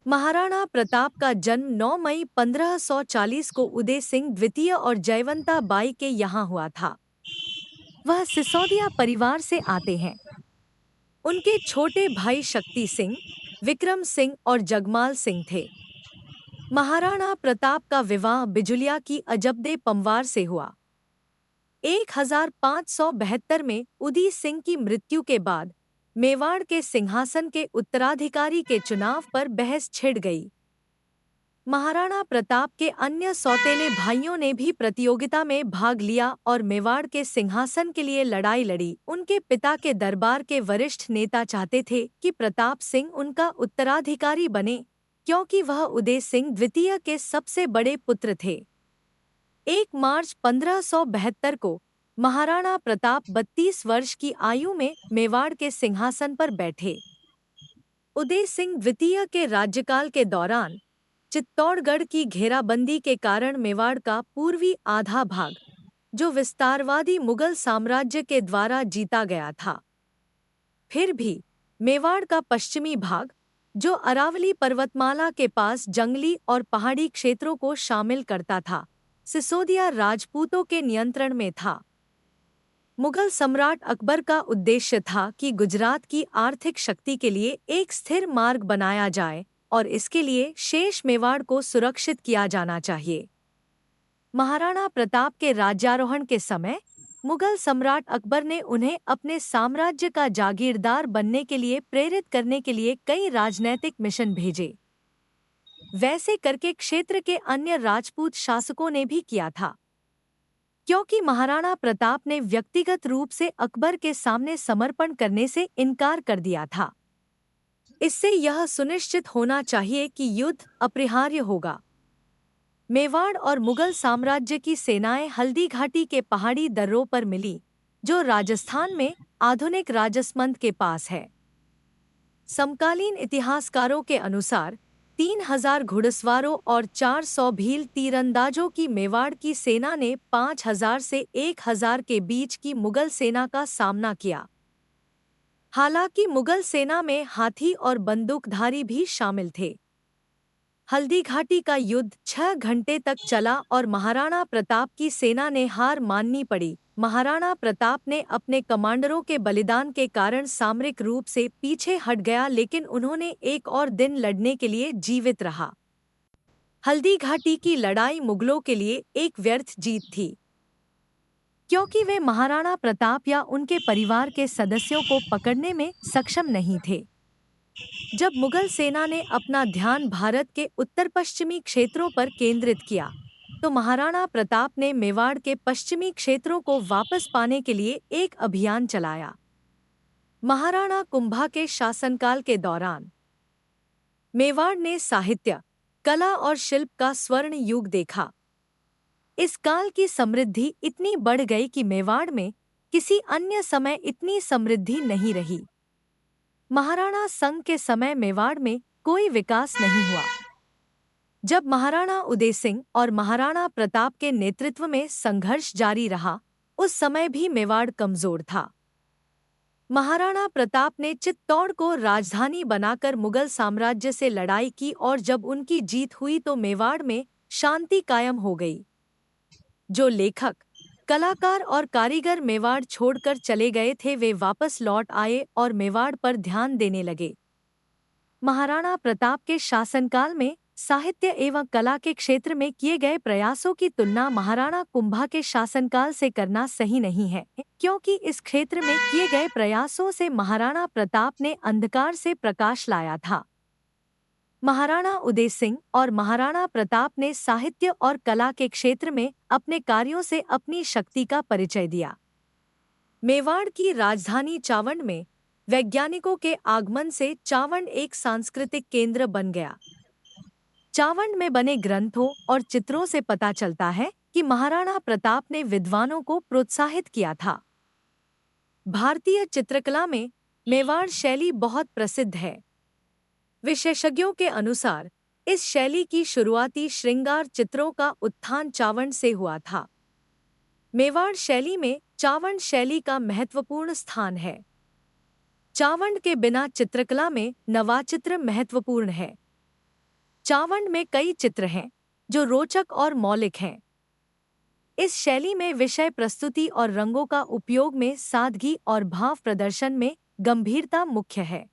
महाराणा प्रताप का जन्म 9 मई 1540 को उदय सिंह द्वितीय और जयवंता बाई के यहाँ हुआ था। वह सिसोदिया परिवार से आते हैं। उनके छोटे भाई शक्ति सिंह, विक्रम सिंह और जगमाल सिंह थे। महाराणा प्रताप का विवाह बिजुलिया की अजबदे पंवार से हुआ। 1572 में उदय सिंह की मृत्यु के बाद मेवाड़ के सिंहासन के उत्तराधिकारी के चुनाव पर बहस छिड़ गई। महाराणा प्रताप के अन्य सौतेले भाइयों ने भी प्रतियोगिता में भाग लिया और मेवाड़ के सिंहासन के लिए लड़ाई लड़ी। उनके पिता के दरबार के वरिष्ठ नेता चाहते थे कि प्रताप सिंह उनका उत्तराधिकारी बने, क्योंकि वह उदय सिंह द्वितीय के सबसे बड़े पुत्र थे। 1 मार्च 1572 को महाराणा प्रताप 32 वर्ष की आयु में मेवाड़ के सिंहासन पर बैठे। उदय सिंह द्वितीय के राज्यकाल के दौरान चित्तौड़गढ़ की घेराबंदी के कारण मेवाड़ का पूर्वी आधा भाग, जो विस्तारवादी मुगल साम्राज्य के द्वारा जीता गया था, फिर भी मेवाड़ का पश्चिमी भाग, जो अरावली पर्वतमाला के पास जंगली और पहाड़ी क्षेत्रों को शामिल करता था, सिसोदिया राजपूतों के नियंत्रण में था। मुगल सम्राट अकबर का उद्देश्य था कि गुजरात की आर्थिक शक्ति के लिए एक स्थिर मार्ग बनाया जाए और इसके लिए शेष मेवाड़ को सुरक्षित किया जाना चाहिए। महाराणा प्रताप के राज्यारोहण के समय मुगल सम्राट अकबर ने उन्हें अपने साम्राज्य का जागीरदार बनने के लिए प्रेरित करने के लिए कई राजनैतिक मिशन भेजे। वैसे करके क्षेत्र के अन्य राजपूत शासकों ने भी किया था, क्योंकि महाराणा प्रताप ने व्यक्तिगत रूप से अकबर के सामने समर्पण करने से इनकार कर दिया था। इससे यह सुनिश्चित होना चाहिए कि युद्ध अपरिहार्य होगा। मेवाड़ और मुगल साम्राज्य की सेनाएं हल्दी घाटी के पहाड़ी दर्रों पर मिली, जो राजस्थान में आधुनिक राजसमंद के पास है। समकालीन इतिहासकारों के अनुसार 3000 घुड़सवारों और 400 भील तीरंदाजों की मेवाड़ की सेना ने 5000 से 1000 के बीच की मुगल सेना का सामना किया। हालांकि मुगल सेना में हाथी और बंदूकधारी भी शामिल थे। हल्दी घाटी का युद्ध 6 घंटे तक चला और महाराणा प्रताप की सेना ने हार माननी पड़ी। महाराणा प्रताप ने अपने कमांडरों के बलिदान के कारण सामरिक रूप से पीछे हट गया, लेकिन उन्होंने एक और दिन लड़ने के लिए जीवित रहा। हल्दी घाटी की लड़ाई मुगलों के लिए एक व्यर्थ जीत थी, क्योंकि वे महाराणा प्रताप या उनके परिवार के सदस्यों को पकड़ने में सक्षम नहीं थे। जब मुगल सेना ने अपना ध्यान भारत के उत्तर पश्चिमी क्षेत्रों पर केंद्रित किया, तो महाराणा प्रताप ने मेवाड़ के पश्चिमी क्षेत्रों को वापस पाने के लिए एक अभियान चलाया। महाराणा कुंभा के शासनकाल के दौरान मेवाड़ ने साहित्य, कला और शिल्प का स्वर्ण युग देखा। इस काल की समृद्धि इतनी बढ़ गई कि मेवाड़ में किसी अन्य समय इतनी समृद्धि नहीं रही। महाराणा संघ के समय मेवाड़ में कोई विकास नहीं हुआ। जब महाराणा उदय सिंह और महाराणा प्रताप के नेतृत्व में संघर्ष जारी रहा, उस समय भी मेवाड़ कमजोर था। महाराणा प्रताप ने चित्तौड़ को राजधानी बनाकर मुगल साम्राज्य से लड़ाई की और जब उनकी जीत हुई तो मेवाड़ में शांति कायम हो गई। जो लेखक, कलाकार और कारीगर मेवाड़ छोड़कर चले गए थे, वे वापस लौट आए और मेवाड़ पर ध्यान देने लगे। महाराणा प्रताप के शासनकाल में साहित्य एवं कला के क्षेत्र में किए गए प्रयासों की तुलना महाराणा कुंभा के शासनकाल से करना सही नहीं है, क्योंकि इस क्षेत्र में किए गए प्रयासों से महाराणा प्रताप ने अंधकार से प्रकाश लाया था। महाराणा उदय सिंह और महाराणा प्रताप ने साहित्य और कला के क्षेत्र में अपने कार्यों से अपनी शक्ति का परिचय दिया। मेवाड़ की राजधानी चावंड में वैज्ञानिकों के आगमन से चावंड एक सांस्कृतिक केंद्र बन गया। चावंड में बने ग्रंथों और चित्रों से पता चलता है कि महाराणा प्रताप ने विद्वानों को प्रोत्साहित किया था। भारतीय चित्रकला में मेवाड़ शैली बहुत प्रसिद्ध है। विशेषज्ञों के अनुसार इस शैली की शुरुआती श्रृंगार चित्रों का उत्थान चावंड से हुआ था। मेवाड़ शैली में चावंड शैली का महत्वपूर्ण स्थान है। चावंड के बिना चित्रकला में नवाचित्र महत्वपूर्ण है। चावंड में कई चित्र हैं जो रोचक और मौलिक हैं। इस शैली में विषय प्रस्तुति और रंगों का उपयोग में सादगी और भाव प्रदर्शन में गंभीरता मुख्य है।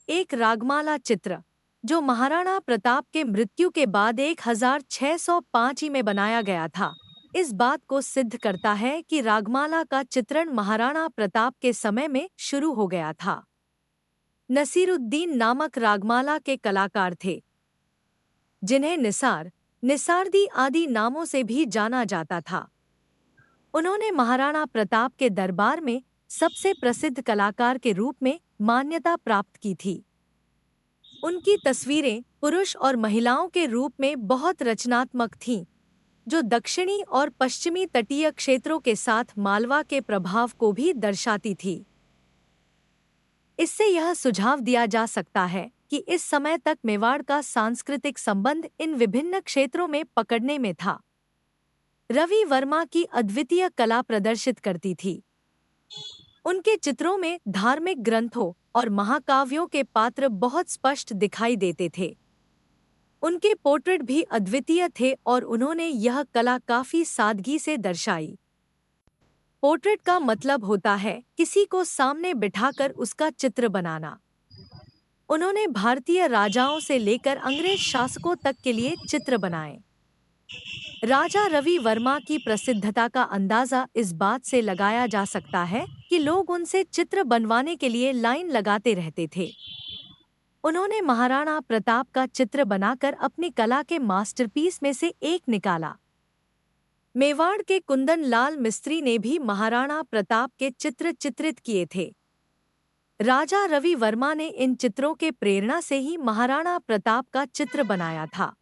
एक रागमाला चित्र जो महाराणा प्रताप के मृत्यु के बाद 1605 में बनाया गया था, इस बात को सिद्ध करता है कि रागमाला का चित्रण महाराणा प्रताप के समय में शुरू हो गया था। नसीरुद्दीन नामक रागमाला के कलाकार थे, जिन्हें निसार, निसारदी आदि नामों से भी जाना जाता था। उन्होंने महाराणा प्रताप के दरबार में सबसे प्रसिद्ध कलाकार के रूप में मान्यता प्राप्त की थी। उनकी तस्वीरें पुरुष और महिलाओं के रूप में बहुत रचनात्मक थीं, जो दक्षिणी और पश्चिमी तटीय क्षेत्रों के साथ मालवा के प्रभाव को भी दर्शाती थी। इससे यह सुझाव दिया जा सकता है कि इस समय तक मेवाड़ का सांस्कृतिक संबंध इन विभिन्न क्षेत्रों में पकड़ने में था। रवि वर्मा की अद्वितीय कला प्रदर्शित करती थी। उनके चित्रों में धार्मिक ग्रंथों और महाकाव्यों के पात्र बहुत स्पष्ट दिखाई देते थे। उनके पोर्ट्रेट भी अद्वितीय थे और उन्होंने यह कला काफी सादगी से दर्शाई। पोर्ट्रेट का मतलब होता है किसी को सामने बिठाकर उसका चित्र बनाना। उन्होंने भारतीय राजाओं से लेकर अंग्रेज शासकों तक के लिए चित्र बनाए। राजा रवि वर्मा की प्रसिद्धता का अंदाजा इस बात से लगाया जा सकता है कि लोग उनसे चित्र बनवाने के लिए लाइन लगाते रहते थे। उन्होंने महाराणा प्रताप का चित्र बनाकर अपनी कला के मास्टरपीस में से एक निकाला। मेवाड़ के कुंदन लाल मिस्त्री ने भी महाराणा प्रताप के चित्र चित्रित किए थे। राजा रवि वर्मा ने इन चित्रों के प्रेरणा से ही महाराणा प्रताप का चित्र बनाया था।